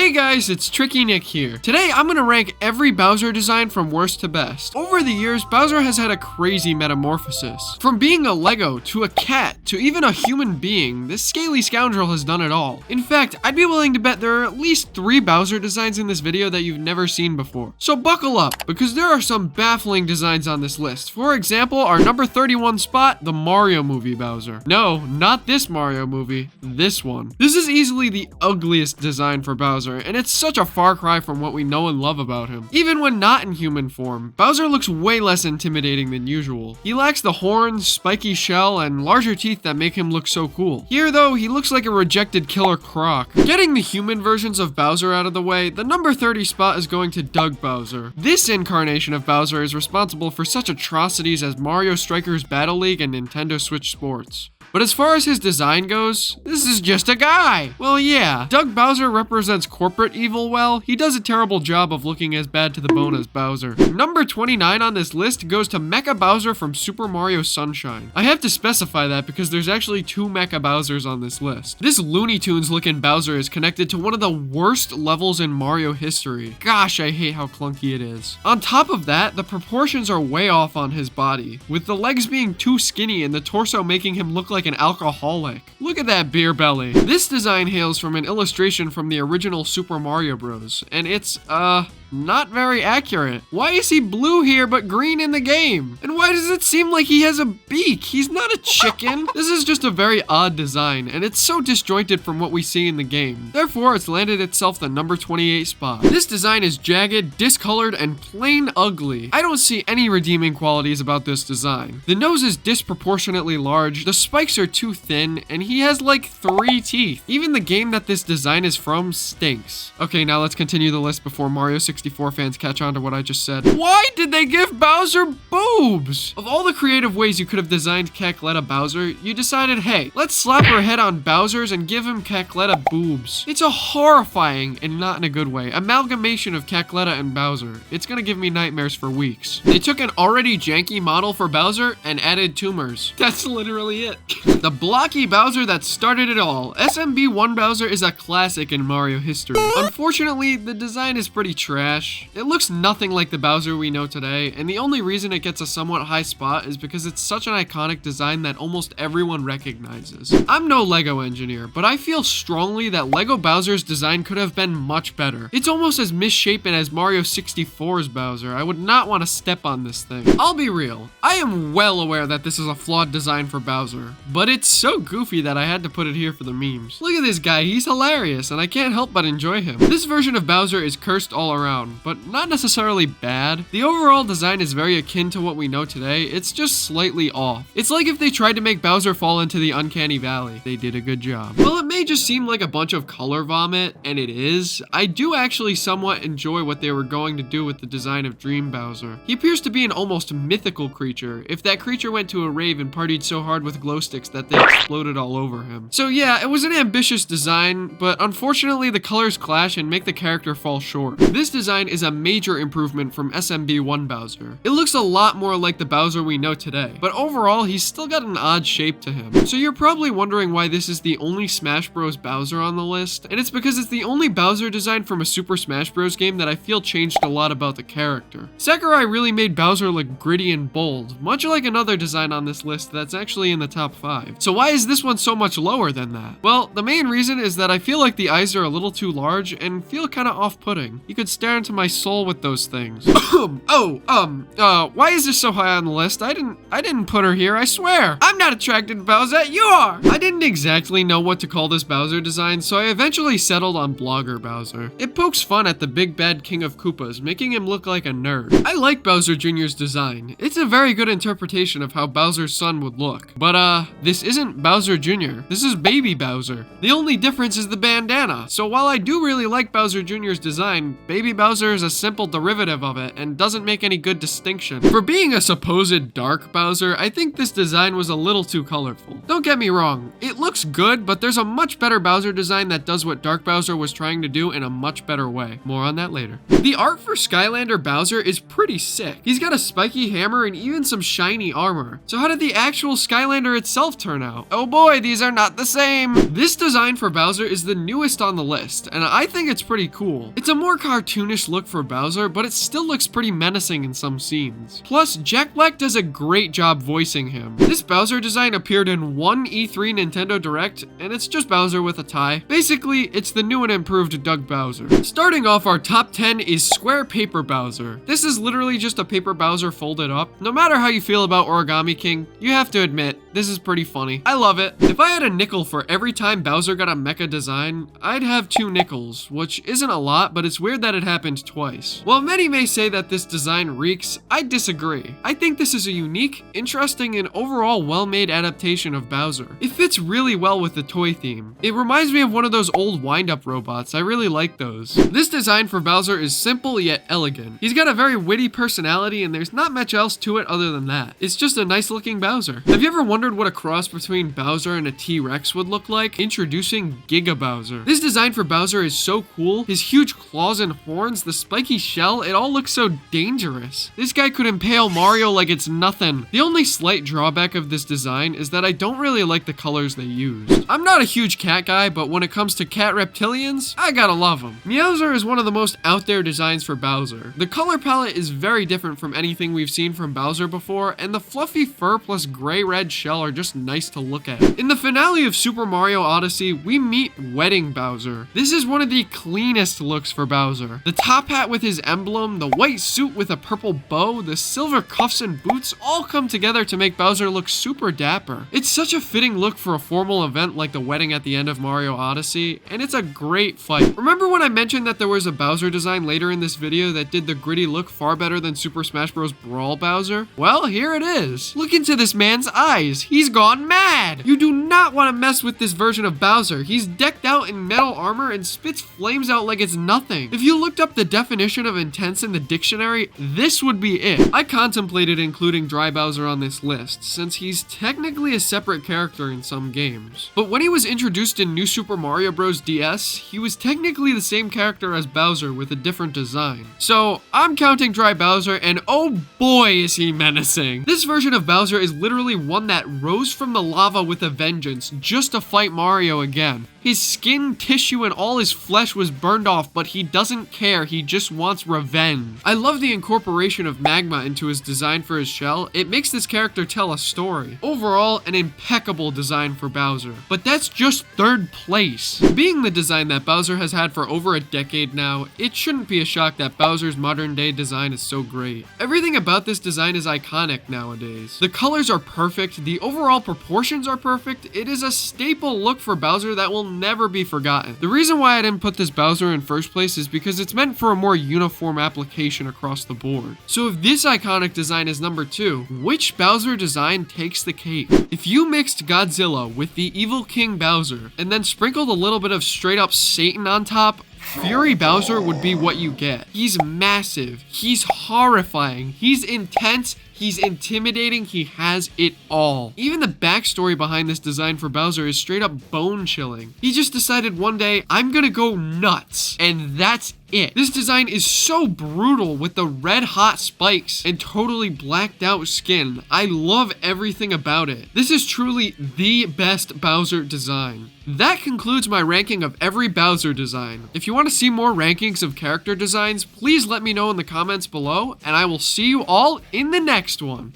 Hey guys, it's Tricky Nick here. Today I'm gonna rank every Bowser design from worst to best. Over the years, Bowser has had a crazy metamorphosis. From being a Lego, to a cat, to even a human being, this scaly scoundrel has done it all. In fact, I'd be willing to bet there are at least 3 Bowser designs in this video that you've never seen before. So buckle up, because there are some baffling designs on this list. For example, our number 31 spot, the Mario movie Bowser. No, not this Mario movie, this one. This is easily the ugliest design for Bowser, and it's such a far cry from what we know and love about him. Even when not in human form, Bowser looks way less intimidating than usual. He lacks the horns, spiky shell, and larger teeth that make him look so cool. Here though, he looks like a rejected Killer Croc. Getting the human versions of Bowser out of the way, the number 30 spot is going to Doug Bowser. This incarnation of Bowser is responsible for such atrocities as Mario Strikers Battle League and Nintendo Switch Sports. But as far as his design goes, this is just a guy. Well, yeah, Doug Bowser represents corporate evil well. He does a terrible job of looking as bad to the bone as Bowser. Number 29 on this list goes to Mecha Bowser from Super Mario Sunshine. I have to specify that because there's actually 2 Mecha Bowsers on this list. This Looney Tunes looking Bowser is connected to one of the worst levels in Mario history. Gosh, I hate how clunky it is. On top of that, the proportions are way off on his body, with the legs being too skinny and the torso making him look like an alcoholic. Look at that beer belly. This design hails from an illustration from the original Super Mario Bros. And it's, not very accurate. Why is he blue here but green in the game? And why does it seem like he has a beak? He's not a chicken. This is just a very odd design, and it's so disjointed from what we see in the game. Therefore, it's landed itself the number 28 spot. This design is jagged, discolored, and plain ugly. I don't see any redeeming qualities about this design. The nose is disproportionately large, the spikes are too thin, and he has like 3 teeth. Even the game that this design is from stinks. Okay, now let's continue the list before Mario 64 fans catch on to what I just said. Why did they give Bowser boobs? Of all the creative ways you could have designed Cackletta Bowser, you decided, hey, let's slap her head on Bowser's and give him Cackletta boobs. It's a horrifying, and not in a good way, amalgamation of Cackletta and Bowser. It's gonna give me nightmares for weeks. They took an already janky model for Bowser and added tumors. That's literally it. The blocky Bowser that started it all. SMB1 Bowser is a classic in Mario history. Unfortunately, the design is pretty trash. It looks nothing like the Bowser we know today, and the only reason it gets a somewhat high spot is because it's such an iconic design that almost everyone recognizes. I'm no Lego engineer, but I feel strongly that Lego Bowser's design could have been much better. It's almost as misshapen as Mario 64's Bowser. I would not want to step on this thing. I'll be real, I am well aware that this is a flawed design for Bowser, but it's so goofy that I had to put it here for the memes. Look at this guy, he's hilarious, and I can't help but enjoy him. This version of Bowser is cursed all around, but not necessarily bad. The overall design is very akin to what we know today, it's just slightly off. It's like if they tried to make Bowser fall into the uncanny valley. They did a good job. While it may just seem like a bunch of color vomit, and it is, I do actually somewhat enjoy what they were going to do with the design of Dream Bowser. He appears to be an almost mythical creature, if that creature went to a rave and partied so hard with glow sticks that they exploded all over him. So yeah, it was an ambitious design, but unfortunately the colors clash and make the character fall short. This design is a major improvement from SMB1 Bowser. It looks a lot more like the Bowser we know today, but overall he's still got an odd shape to him. So you're probably wondering why this is the only Smash Bros. Bowser on the list, and it's because it's the only Bowser design from a Super Smash Bros. Game that I feel changed a lot about the character. Sakurai really made Bowser look gritty and bold, much like another design on this list that's actually in the top 5. So why is this one so much lower than that? Well, the main reason is that I feel like the eyes are a little too large and feel kind of off-putting. You could stare into my soul with those things. Why is this so high on the list? I didn't put her here, I swear. I'm not attracted to Bowsette, you are! I didn't exactly know what to call this Bowser design, so I eventually settled on Blogger Bowser. It pokes fun at the big bad king of Koopas, making him look like a nerd. I like Bowser Jr.'s design. It's a very good interpretation of how Bowser's son would look. But this isn't Bowser Jr., this is Baby Bowser. The only difference is the bandana. So while I do really like Bowser Jr.'s design, Baby Bowser is a simple derivative of it and doesn't make any good distinction. For being a supposed dark Bowser, I think this design was a little too colorful. Don't get me wrong, it looks good, but there's a much better Bowser design that does what Dark Bowser was trying to do in a much better way. More on that later. The art for Skylander Bowser is pretty sick. He's got a spiky hammer and even some shiny armor. So how did the actual Skylander itself himself turn out? Oh boy, these are not the same. This design for Bowser is the newest on the list, and I think it's pretty cool. It's a more cartoonish look for Bowser, but it still looks pretty menacing in some scenes. Plus, Jack Black does a great job voicing him. This Bowser design appeared in one E3 Nintendo Direct, and it's just Bowser with a tie. Basically, it's the new and improved Doug Bowser. Starting off our top 10 is Square Paper Bowser. This is literally just a paper Bowser folded up. No matter how you feel about Origami King, you have to admit, this is pretty funny. I love it. If I had a nickel for every time Bowser got a mecha design, I'd have 2 nickels, which isn't a lot, but it's weird that it happened twice. While many may say that this design reeks, I disagree. I think this is a unique, interesting, and overall well-made adaptation of Bowser. It fits really well with the toy theme. It reminds me of one of those old wind-up robots. I really like those. This design for Bowser is simple yet elegant. He's got a very witty personality, and there's not much else to it other than that. It's just a nice-looking Bowser. Have you ever wondered what a cross between Bowser and a T-Rex would look like? Introducing Giga Bowser. This design for Bowser is so cool. His huge claws and horns, the spiky shell, it all looks so dangerous. This guy could impale Mario like it's nothing. The only slight drawback of this design is that I don't really like the colors they used. I'm not a huge cat guy, but when it comes to cat reptilians, I gotta love them. Meowser is one of the most out there designs for Bowser. The color palette is very different from anything we've seen from Bowser before, and the fluffy fur plus gray-red shell are just nice to look at. In the finale of Super Mario Odyssey, we meet Wedding Bowser. This is one of the cleanest looks for Bowser. The top hat with his emblem, the white suit with a purple bow, the silver cuffs and boots all come together to make Bowser look super dapper. It's such a fitting look for a formal event like the wedding at the end of Mario Odyssey, and it's a great fight. Remember when I mentioned that there was a Bowser design later in this video that did the gritty look far better than Super Smash Bros. Brawl Bowser? Well, here it is. Look into this man's eyes. He's gone mad. You do not want to mess with this version of Bowser. He's decked out in metal armor and spits flames out like it's nothing. If you looked up the definition of intense in the dictionary, this would be it. I contemplated including Dry Bowser on this list, since he's technically a separate character in some games. But when he was introduced in New Super Mario Bros. DS, he was technically the same character as Bowser with a different design. So I'm counting Dry Bowser, and oh boy is he menacing. This version of Bowser is literally one that rose from the lava with a vengeance just to fight Mario again. His skin, tissue, and all his flesh was burned off, but he doesn't care. He just wants revenge. I love the incorporation of magma into his design for his shell. It makes this character tell a story. Overall, an impeccable design for Bowser. But that's just third place. Being the design that Bowser has had for over a decade now, it shouldn't be a shock that Bowser's modern day design is so great. Everything about this design is iconic nowadays. The colors are perfect, the overall proportions are perfect. It is a staple look for Bowser that will never be forgotten. The reason why I didn't put this Bowser in first place is because it's meant for a more uniform application across the board. So if this iconic design is number 2, which Bowser design takes the cake? If you mixed Godzilla with the evil King Bowser and then sprinkled a little bit of straight up Satan on top, Fury Bowser would be what you get. He's massive, he's horrifying, he's intense, he's intimidating, he has it all. Even the backstory behind this design for Bowser is straight up bone-chilling. He just decided one day, I'm gonna go nuts, and that's it. This design is so brutal with the red hot spikes and totally blacked out skin. I love everything about it. This is truly the best Bowser design. That concludes my ranking of every Bowser design. If you want to see more rankings of character designs, please let me know in the comments below, and I will see you all in the next one.